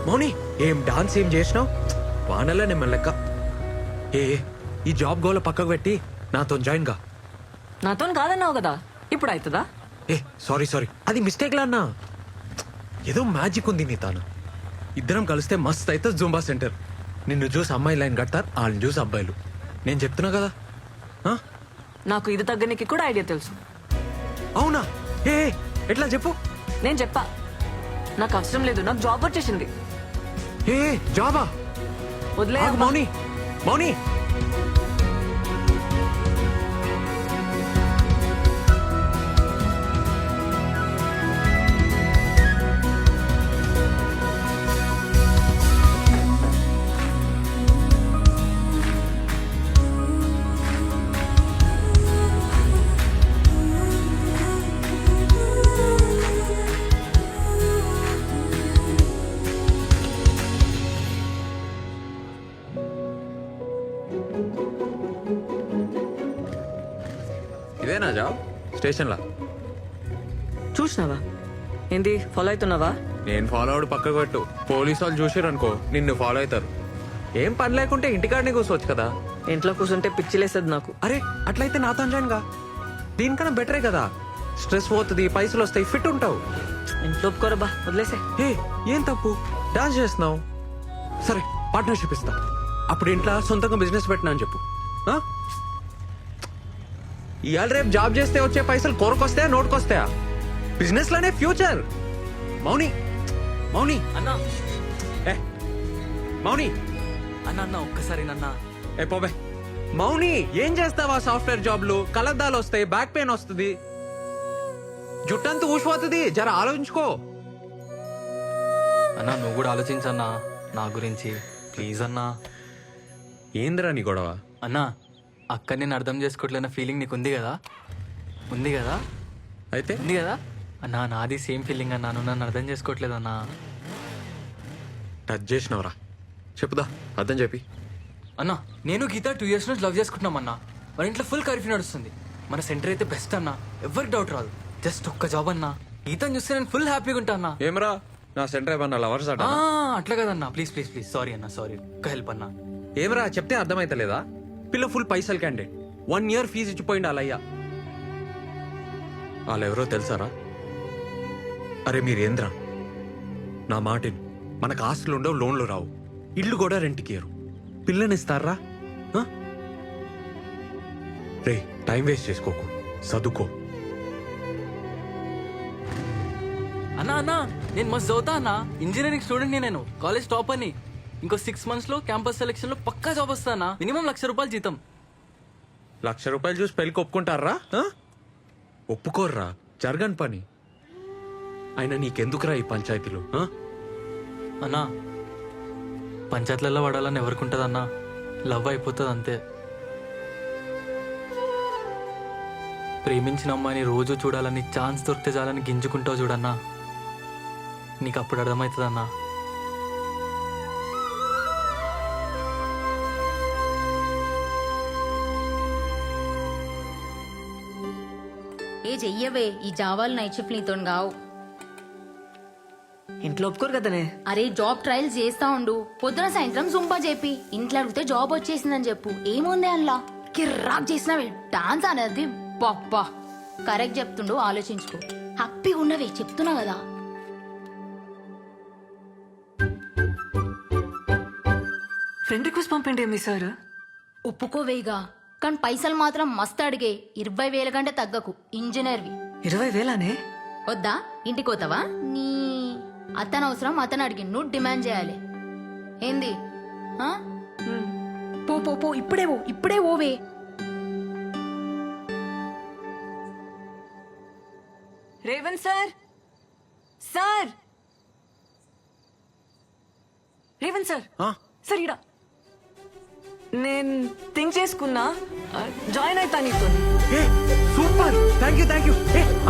మౌని ఏం డాన్స్ ఏం చేసినావు? వానల్లా నేను లెక్క. ఈ జాబ్ గోల పక్కకు పెట్టి నాతో జాయిన్ గా. నాతో కాదన్నావు కదా, ఇప్పుడు అవుతుందా? సారీ అది మిస్టేక్ లా అన్నా. ఏదో మ్యాజిక్ ఉంది నీ తాను. ఇద్దరం కలిస్తే మస్త్ అయితే జూంబా సెంటర్. నిన్ను చూసి అమ్మాయి లైన్ కడతారు, వాళ్ళని చూసి అబ్బాయిలు. నేను చెప్తున్నా కదా. నాకు ఇది తగ్గనికి కూడా ఐడియా తెలుసు. అవునా? ఎట్లా చెప్పు. నేను చెప్పా, నాకు అవసరం లేదు, నాకు జాబ్ వచ్చేసింది. జాబా? వదిలే మౌని. మౌని ఇదేనా జాబ్? స్టేషన్లా చూసినావా? ఏంది ఫాలో అవుతున్నావా? నేను ఫాలో అవడు పక్కకు పెట్టు. పోలీసు వాళ్ళు చూసారు అనుకో నిన్ను ఫాలో అవుతారు. ఏం పని లేకుంటే ఇంటికాడనే కూర్చోవచ్చు కదా. ఇంట్లో కూర్చుంటే పిచ్చిలేసేది నాకు. అరే అట్లయితే నాతో జాయిన్ గా. దీనికన్నా బెటరే కదా. స్ట్రెస్ పోతుంది, పైసలు వస్తాయి, ఫిట్ ఉంటావు. ఇంట్లో ఒప్పుకోరబ్బా, వదిలేసే. ఏం తప్పు? డాన్స్ చేస్తున్నావు, సరే పార్ట్నర్షిప్ ఇస్తా. అప్పుడు ఇంట్లో సొంతంగా బిజినెస్ పెట్టినా అని చెప్పు. ఇవాళ రేపు జాబ్ చేస్తే వచ్చే పైసలు కొరకొస్తాయా, నోటుకొస్తాయా? బిజినెస్ లోనే ఫ్యూచర్. మౌని మౌని అన్నా, మౌని అన్న ఒక్కసారి నన్నా. పోబే. మౌని ఏం చేస్తావా? సాఫ్ట్వేర్ జాబ్లు కలద్దాలు వస్తాయి, బ్యాక్ పెయిన్ వస్తుంది, జుట్టంతా ఊసిపోతుంది. జర ఆలోచించుకో. అన్నా నువ్వు కూడా ఆలోచించన్నా నా గురించి, ప్లీజ్ అన్నా. ఏందిరా నీ గొడవ? అన్నా అక్క నేను అర్థం చేసుకోవట్లేన ఫీలింగ్ నీకు ఉంది కదా? ఉంది కదా? అయితే ఉంది కదా అన్నా? నాది సేమ్ ఫీలింగ్ అన్నా, నువ్వు నన్ను అర్థం చేసుకోవట్లేదన్నా. టచ్ చేసినవరా? చెప్పుదా, అర్థం చెప్పి. అన్నా నేను గీత 2 years నుంచి లవ్ చేసుకుంటున్నాం అన్నా. మన ఇంట్లో ఫుల్ కర్ఫ్యూ నడుస్తుంది. మన సెంటర్ అయితే బెస్ట్ అన్నా, ఎవరికి డౌట్ రాదు. జస్ట్ ఒక్క జాబ్ అన్నా. గీతను చూస్తే నేను ఫుల్ హ్యాపీగా ఉంటా అన్నా. ఏమరా నా సెంటర్ ఏమన్నా లవర్స్ అట? అట్లా కదన్నా, ప్లీజ్ ప్లీజ్ ప్లీజ్. సారీ అన్నా, సారీ. ఒక్క హెల్ప్ అన్నా. ఏమరా చెప్తే అర్థమైతలేదా? పిల్ల ఫుల్ పైసలు క్యాండిడేట్, 1 year ఫీజు ఇచ్చిపోయింది వాళ్ళయ్యా. వాళ్ళెవరో తెలుసారా? అరే మీరేంద్రా, నా మాటిని. మనకు ఆస్తులు ఉండవు, లోన్లు రావు, ఇల్లు కూడా రెంట్కి ఇయ్యరు. పిల్లనిస్తారా? రే టైం వేస్ట్ చేసుకోకు, చదువుకో. అన్నా అన్నా నేను మస్తు చదువుతా అన్నా. ఇంజనీరింగ్ స్టూడెంట్ నేను, కాలేజ్ టాప్ అని. ఇంకో 6 months లో క్యాంపస్ సెలెక్షన్ లో పక్కా జాబ్ వస్తానా. మినిమం ₹1,00,000 జీతం. ₹1,00,000 చూసి పెళ్ళికి ఒప్పుకుంటారా? ఒప్పుకోర్రా, జరగని పని. అయినా నీకెందుకురా ఈ పంచాయతీలు? అన్నా పంచాయతీలలో పడాలని ఎవరికుంటదన్నా? లవ్ అయిపోతుంది అంతే. ప్రేమించిన అమ్మాయిని రోజు చూడాలని, ఛాన్స్ దొరికితే చాలని గింజుకుంటావు చూడన్నా. నీకు అప్పుడు అర్థమవుతుందన్నా. చెయ్యవే, ఈ జావాలు నైట్ షిఫ్ట్ నీతో గావు. ఇంట్లో ఒప్పుకోరు కదనే. అరే జాబ్ ట్రయల్స్ చేస్తా ఉండు, పొద్దున సాయంత్రం జుంపా చెప్పి ఇంట్లో అడిగితే జాబ్ వచ్చేసిందని చెప్పు. ఏముంది అల్లా కిర్రాక్ చేసినవే డాన్స్ అనేది. పప్పా కరెక్ట్ చెప్తుండు, ఆలోచించుకో. హ్యాపీగా ఉన్నవే, చెప్తున్నా కదా. ఫ్రెండ్ రిక్వెస్ట్ పంపండి మీ సార్. ఒప్పుకోవేగా, కానీ పైసలు మాత్రం మస్తు అడిగే. 20,000 కంటే తగ్గకు. ఇంజనీర్వి. 20,000నే? వద్దా? ఇంటికి పోతావా? నీ అతను అవసరం అతను అడిగి నువ్వు డిమాండ్ చేయాలి. ఏంది? పో పో పో, ఇప్పుడే ఓవే. Revanth sir, sir Revanth sir, sir ఇడా నేను థింక్ చేసుకున్నా, జాయిన్ అవుతా నీతో. Super, thank you.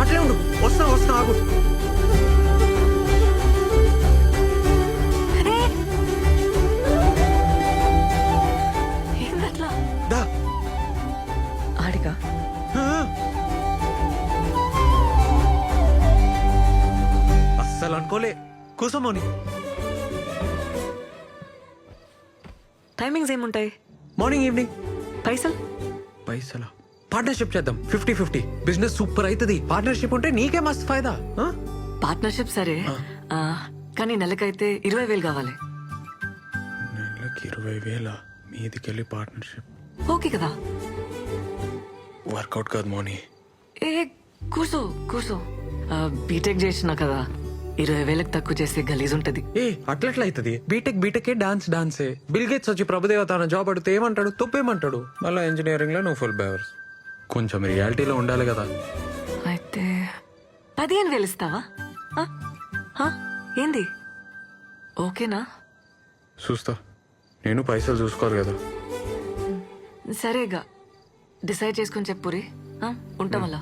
అట్లే ఉండు, వస్తా ఆగు. ఏందట్లా? దా ఆడిగా అస్సలు అనుకోలే. కూసమోని టైమింగ్స్ ఏముంటాయి? Morning evening. పైసలు? పైసలా? పార్ట్నర్షిప్ చేద్దాం 50-50. బిజినెస్ సూపర్ అవుతుంది. పార్ట్నర్షిప్ ఉంటే నీకే మస్తు ఫైదా. పార్ట్నర్షిప్ సరే, కానీ నెలకైతే 20,000 కావాలి. నెలకి 20,000 మీదికెళ్ళి పార్ట్నర్షిప్ ఓకే కదా? వర్కౌట్ కాదు మోని. ఏ కూర్చో కూర్చో. బీటెక్ చేసినా కదా, 20,000 తక్కువ చేస్తే గలీజ్ ఉంటది. ఏ అట్లెట్లా అవుతుంది? బీటెక్ డాన్సే. బిల్ గేట్స్ వచ్చి ప్రభుదేవ తన జాబ్ అడిగితే ఏమంటాడు? తప్పేమంటాడు? మళ్ళీ ఇంజనీరింగ్ లో నువ్వు ఫుల్ బేవర్స్. కొంచెం రియాలిటీలో ఉండాలి కదా. అయితే 15,000 ఇస్తావా? ఆ? ఆ? ఏంది? ఓకేనా? చూస్తా. నేను పైసలు చూసుకోవాలి కదా. సరేగా, డిసైడ్ చేసుకుని చెప్పురి. ఉంటాం అలా.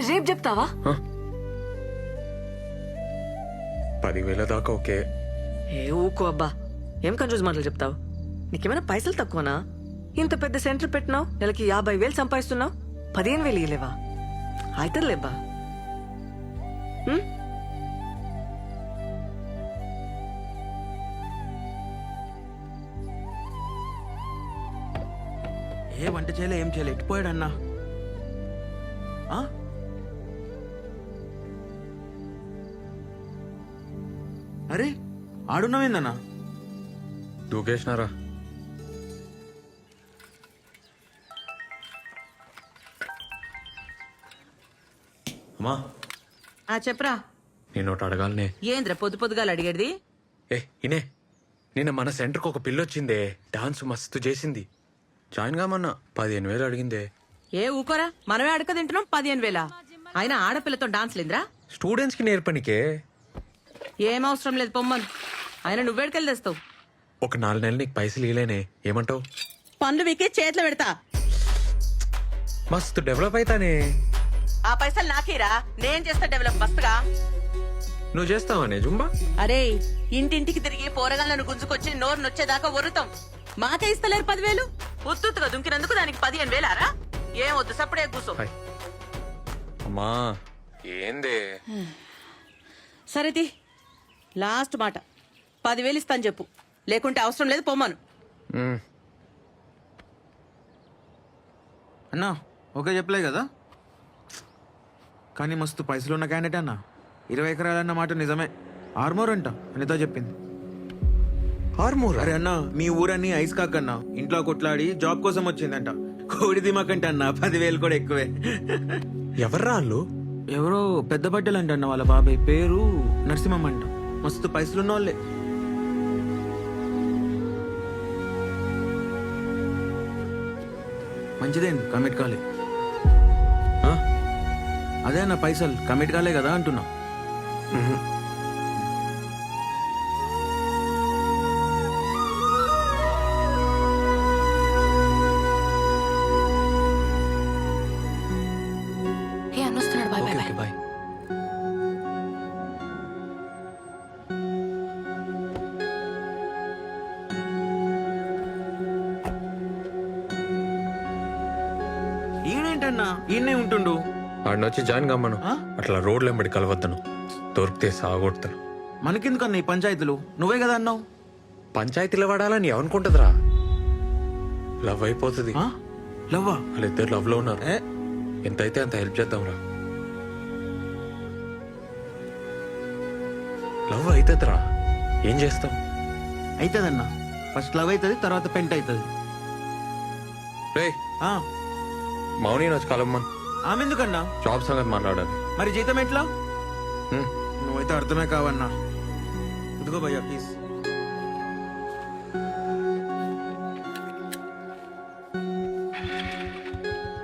రేపు చెప్తావా? 10,000 దాకా ఓకే. ఏ ఊకో అబ్బా, ఏం కన్ఫ్యూజ్ మాటలు చెప్తావు? నీకేమైనా పైసలు తక్కువనా? ఇంత పెద్ద సెంటర్ పెట్టినావు, నెలకి 50,000 సంపాదిస్తున్నావు, 15,000 ఇలేవా? అవుతుందిలేబ్బా. ఏ వంట చేయలే, ఏం చేయలే, ఎట్టిపోయాడు అన్నా? అరే ఆడున్నావేందన్నా? దూకేసినారా? అమ్మా చెప్పరా. నేను ఒకటి అడగాలనే. ఏంద్ర పొద్దుగాల అడిగేది? ఇనే నిన్న మన సెంటర్కి ఒక పిల్లొచ్చిందే, డాన్స్ మస్తు చేసింది. జాయిన్ కామన్నా 15,000 అడిగిందే. ఏ ఊకోరా, మనమే అడక తింటున్నాం 15,000. అయినా ఆడపిల్లతో డాన్స్ లేదురా? స్టూడెంట్స్ కి నేర్పనికే. ఏం అవసరం లేదు పొమ్మను. అయినా నువ్వేడికెళ్ళి తెస్తావు? ఒక 4 నెలలు నీకు పైసలు ఇలేనే, ఏమంటావు? పనులు వీకే చేతిలో పెడతా. మస్తు డెవలప్ అవుతానే. ఆ పైసలు నాకేరా, నేను చేస్తా డెవలప్ మస్తుగా. నువ్వు చేస్తావానే జుంబా? అరే ఇంటింటికి తిరిగి పోరగాళ్ళను గుంజుకొచ్చి నోరు నొచ్చేదాకా ఒరుతాం. మాకే ఇస్తలేరు 10,000. ఉత్తుగా దుంకినందుకు దానికి 15,000రా? ఏం వద్దు, సప్పుడే కూసో. అమ్మా ఏందే? సరేది లాస్ట్ మాట, 10,000 ఇస్తాను చెప్పు, లేకుంటే అవసరం లేదు పొమ్మను. అన్నా ఓకే చెప్పలే కదా, కానీ మస్తు పైసలు ఉన్న క్యాండిడేట్ అన్నా. 20 ఎకరాలన్న మాట నిజమే. ఆర్మోర్ అంట అనితో చెప్పింది. ఆర్మూర్? అరే అన్నా, మీ ఊరన్నీ ఐస్ కాకన్నా ఇంట్లో కొట్లాడి జాబ్ కోసం వచ్చిందంట. కోడి దిమాకంట అన్న 10,000 కూడా ఎక్కువే. ఎవర్రా వాళ్ళు? ఎవరో పెద్ద బట్టలు అంట అన్న, వాళ్ళ బాబాయ్ పేరు నరసింహం అంట. మస్తు పైసలున్న వాళ్ళే. మంచిదేం కమిట్ కాలే. అదే అన్న పైసలు కమిట్ కాలే కదా అంటున్నా. ఏ అన్నొస్తున్నాడు, బాయ్ బాయ్ బాయ్. బాయ్. ఈయనేంటన్నా ఈయనే ఉంటుండు? ఆడినొచ్చి జాయిన్ కమ్మను. ఆ? అట్లా రోడ్లు ఎంబడి కలవద్దను, దొరికితే సాగొడతాను. మనకెందుకన్నా ఈ పంచాయతీలు? నువ్వే కదా అన్నావు. పంచాయతీలో పడాలని ఎవనుకుంటుందిరా? లవ్ అయిపోతుంది. లవ్వా? వాళ్ళిద్దరు లవ్ లో ఉన్నారు. ఎంతైతే అంత హెల్ప్ చేద్దాంరా. లవ్ అవుతుందిరా, ఏం చేస్తాం? అవుతుందన్నా. ఫస్ట్ లవ్ అవుతుంది, తర్వాత పెంట్ అవుతుంది. రే మౌని వచ్చి కలమ్మన్. ఆమె ఎందుకన్నా? జాబ్ సంగతి మాట్లాడాలి. మరి జీతం ఎట్లా? హ్మ్. నువ్వైతే అర్థమే కావన్నా. ఇదిగో భయ్యా ప్లీజ్.